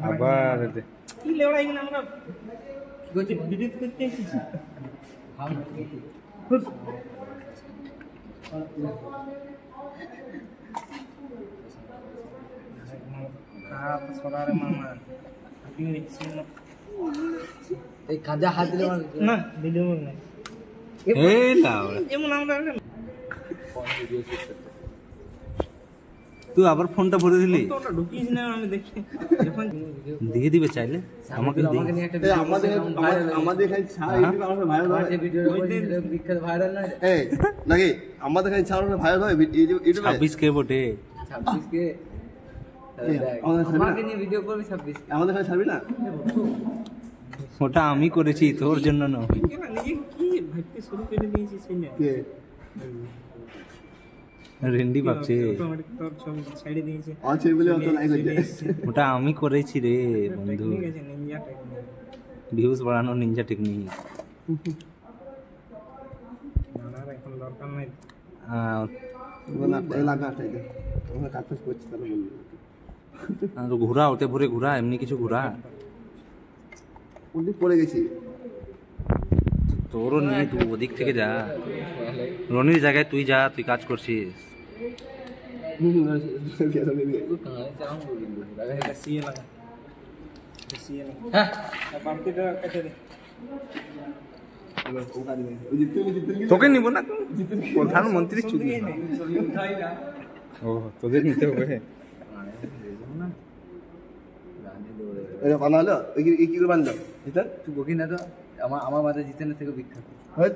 আবার কি লেওড়া এখানে আমরা কি করছি ভিডিও করতে এসেছি মামা এই কাঁধে হাত দিলে না ভিডিও না এই লাউ যেমন আমরা তুই আবার ফোনটা ভরে দিলি তোটা ঢুকিস না আমি দেখি যখন দিয়ে দিবে চাইলে আমাকে নিয়ে একটা ভিডিও আমাদের এখানে ছাড় ইউটিউবে ভাইরাল হয় যে ভিডিও বিখ্যাত ভাইরাল না এই নাকি আমাদের এখানে ছাড় ভাইরাল হয় ইউটিউবে 26 কে বটে 26 কে আমাকে নিয়ে ভিডিও করবি 26 আমাদের এখানে ছাড়বি না ওটা আমি করেছি তোর জন্য না নিজে কি ভাবতে শুরু করে দিয়েছিস সেইনা কে রেন্ডি ভাবছে অটোমেটিক তোর ছবি ছেড়ে দিয়েছে আছে বলে অত লাইক হচ্ছে ওটা আমি করেছি রে বন্ধু ঠিক আছে নিনজা টেকনিক ভিউজ বাড়ানোর নিনজা টেকনিক না এখন দরকার নাই বলা লাগা চাইতে আমরা কাজ করছি তাহলে বলবো ঘোরা ওতে ভরে ঘোরা এমনি কিছু ঘোরা ওদিক পড়ে গেছি তোরও নিয়ে তুই ওদিক থেকে যা রনির জায়গায় তুই যা তুই কাজ করছিস সিয়ে লাগা হ্যাঁ বাকিটা কেটে দে তোকে নিব না প্রধানমন্ত্রী চুরি ও তোদের নিতে হবে বানালো কি করে বানলো তুই বকি না তো আমার মাঝে জিতেনের থেকে বিখ্যাত